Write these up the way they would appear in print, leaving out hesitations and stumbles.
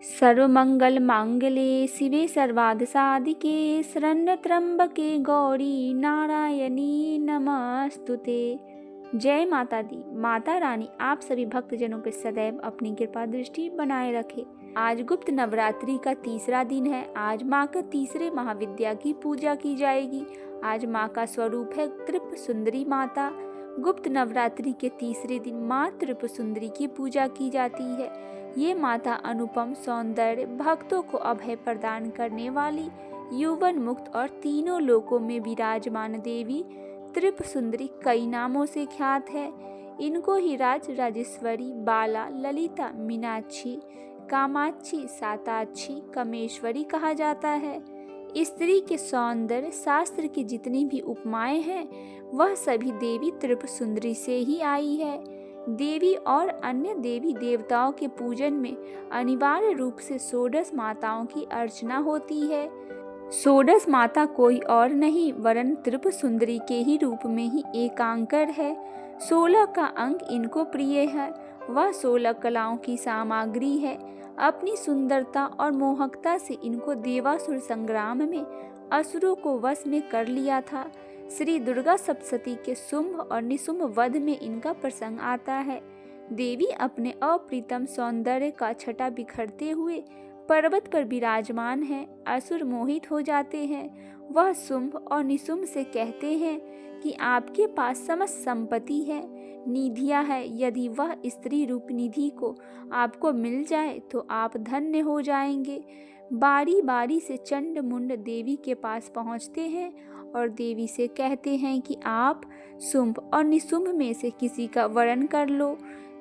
सर्वमंगल मांगल्ये शिवे सर्वार्थ साधिके शरण्य त्र्यंबके गौरी नारायणी नमस्तुते। जय माता दी। माता रानी आप सभी भक्तजनों पर सदैव अपनी कृपा दृष्टि बनाए रखे। आज गुप्त नवरात्रि का तीसरा दिन है। आज माँ के तीसरे महाविद्या की पूजा की जाएगी। आज माँ का स्वरूप है त्रिपुर सुंदरी माता। गुप्त नवरात्रि के तीसरे दिन माँ त्रिपुर सुंदरी की पूजा की जाती है। ये माता अनुपम सौंदर्य, भक्तों को अभय प्रदान करने वाली, यौवन मुक्त और तीनों लोकों में विराजमान देवी त्रिपुर सुंदरी कई नामों से ख्यात है। इनको ही राजेश्वरी, बाला, ललिता, मीनाक्षी, कामाक्षी, साताक्षी, कमेश्वरी कहा जाता है। स्त्री के सौंदर्य शास्त्र की जितनी भी उपमाएं हैं वह सभी देवी त्रिपुर सुंदरी से ही आई है। देवी और अन्य देवी देवताओं के पूजन में अनिवार्य रूप से षोडश माताओं की अर्चना होती है। षोडश माता कोई और नहीं वरन त्रिपुर सुंदरी के ही रूप में ही एकांकर है। 16 का अंक इनको प्रिय है। वह 16 कलाओं की सामग्री है। अपनी सुंदरता और मोहकता से इनको देवासुर संग्राम में असुरों को वश में कर लिया था। श्री दुर्गा सप्तशती के शुंभ और निशुंभ वध में इनका प्रसंग आता है। देवी अपने अप्रीतम सौंदर्य का छटा बिखरते हुए पर्वत पर विराजमान है। असुर मोहित हो जाते हैं। वह शुंभ और निशुंभ से कहते हैं कि आपके पास समस्त संपत्ति है, निधियां है। यदि वह स्त्री रूप निधि को आपको मिल जाए तो आप धन्य हो जाएंगे। बारी बारी से चंड मुंड देवी के पास पहुंचते हैं और देवी से कहते हैं कि आप शुंभ और निशुंभ में से किसी का वरण कर लो।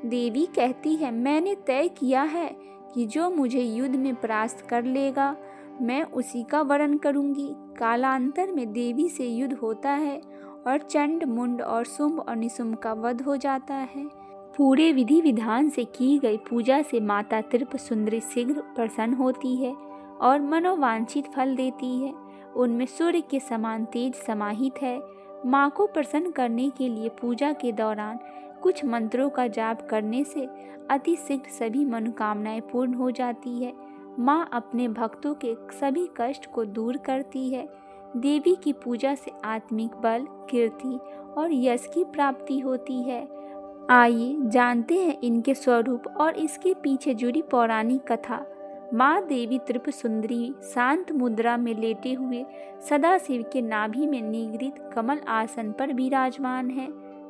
देवी कहती है, मैंने तय किया है कि जो मुझे युद्ध में परास्त कर लेगा मैं उसी का वरण करूंगी। कालांतर में देवी से युद्ध होता है और चंड मुंड और शुंभ और निशुंभ का वध हो जाता है। पूरे विधि विधान से की गई पूजा से माता त्रिपुर सुंदरी शीघ्र प्रसन्न होती है और मनोवांछित फल देती है। उनमें सूर्य के समान तेज समाहित है। माँ को प्रसन्न करने के लिए पूजा के दौरान कुछ मंत्रों का जाप करने से अति शीघ्र सभी मनोकामनाएं पूर्ण हो जाती है। माँ अपने भक्तों के सभी कष्ट को दूर करती है। देवी की पूजा से आत्मिक बल, कीर्ति और यश की प्राप्ति होती है। आइए जानते हैं इनके स्वरूप और इसके पीछे जुड़ी पौराणिक कथा। माँ देवी त्रिपुर सुंदरी शांत मुद्रा में लेटे हुए सदाशिव के नाभि में निगृहित कमल आसन पर विराजमान है।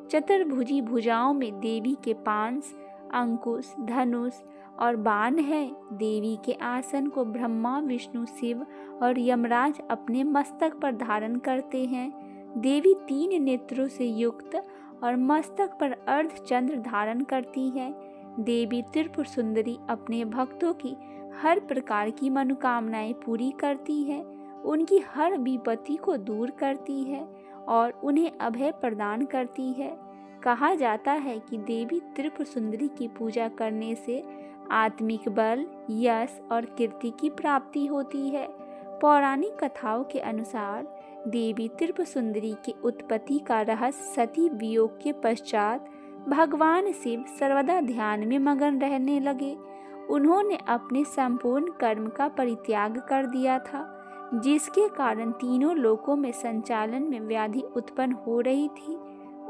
चतुर्भुजी भुजाओं में देवी के पांस, अंकुश, धनुष और बाण है। देवी के आसन को ब्रह्मा, विष्णु, शिव और यमराज अपने मस्तक पर धारण करते हैं। देवी 3 नेत्रों से युक्त और मस्तक पर अर्धचंद्र धारण करती है। देवी त्रिपुर सुंदरी अपने भक्तों की हर प्रकार की मनोकामनाएं पूरी करती है, उनकी हर विपत्ति को दूर करती है और उन्हें अभय प्रदान करती है। कहा जाता है कि देवी त्रिपुर सुंदरी की पूजा करने से आत्मिक बल, यश और कीर्ति की प्राप्ति होती है। पौराणिक कथाओं के अनुसार देवी त्रिपुर सुंदरी की उत्पत्ति का रहस्य सती वियोग के पश्चात भगवान शिव सर्वदा ध्यान में मगन रहने लगे। उन्होंने अपने संपूर्ण कर्म का परित्याग कर दिया था, जिसके कारण तीनों लोकों में संचालन में व्याधि उत्पन्न हो रही थी।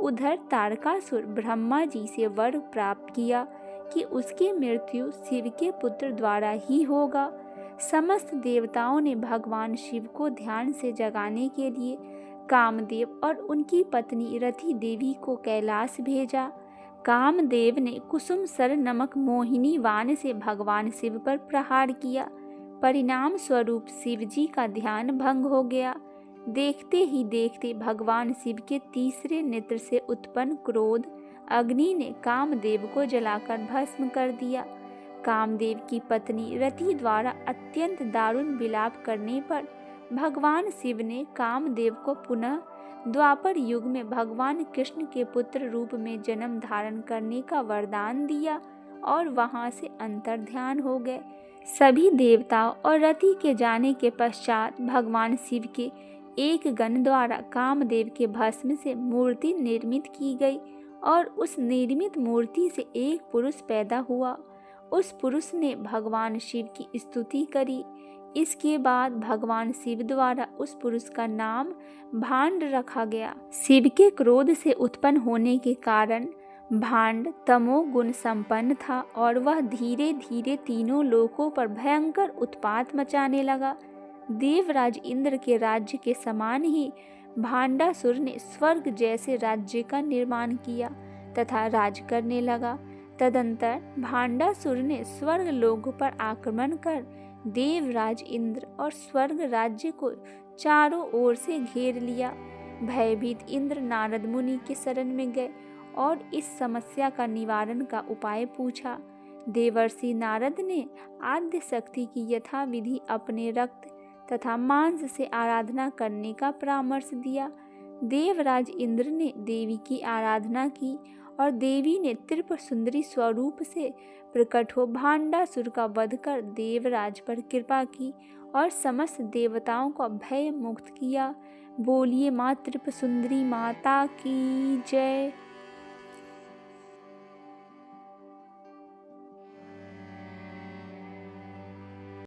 उधर तारकासुर ब्रह्मा जी से वर प्राप्त किया कि उसकी मृत्यु शिव के पुत्र द्वारा ही होगा। समस्त देवताओं ने भगवान शिव को ध्यान से जगाने के लिए कामदेव और उनकी पत्नी रति देवी को कैलाश भेजा। कामदेव ने कुसुम सर नमक मोहिनी वाण से भगवान शिव पर प्रहार किया। परिणाम स्वरूप शिव जी का ध्यान भंग हो गया। देखते ही देखते भगवान शिव के तीसरे नेत्र से उत्पन्न क्रोध अग्नि ने कामदेव को जलाकर भस्म कर दिया। कामदेव की पत्नी रति द्वारा अत्यंत दारुण विलाप करने पर भगवान शिव ने कामदेव को पुनः द्वापर युग में भगवान कृष्ण के पुत्र रूप में जन्म धारण करने का वरदान दिया और वहां से अंतर्ध्यान हो गए। सभी देवताओं और रति के जाने के पश्चात भगवान शिव के एक गण द्वारा कामदेव के भस्म से मूर्ति निर्मित की गई और उस निर्मित मूर्ति से एक पुरुष पैदा हुआ। उस पुरुष ने भगवान शिव की स्तुति करी। इसके बाद भगवान शिव द्वारा उस पुरुष का नाम भांड रखा गया। शिव के क्रोध से उत्पन्न होने के कारण भांड तमोगुण संपन्न था और वह धीरे धीरे तीनों लोकों पर भयंकर उत्पात मचाने लगा। देवराज इंद्र के राज्य के समान ही भांडासुर ने स्वर्ग जैसे राज्य का निर्माण किया तथा राज करने लगा। तदंतर भांडासुर ने स्वर्ग लोक पर आक्रमण कर देवराज इंद्र और स्वर्ग राज्य को चारों ओर से घेर लिया। भयभीत इंद्र नारद मुनि के शरण में गए और इस समस्या का निवारण का उपाय पूछा। देवर्षि नारद ने आद्य शक्ति की यथाविधि अपने रक्त तथा मांस से आराधना करने का परामर्श दिया। देवराज इंद्र ने देवी की आराधना की और देवी ने त्रिपुर सुंदरी स्वरूप से प्रकट हो भांडासुर का वध कर देवराज पर कृपा की और समस्त देवताओं को भय मुक्त किया। बोलिए माँ त्रिपुर सुंदरी माता की जय।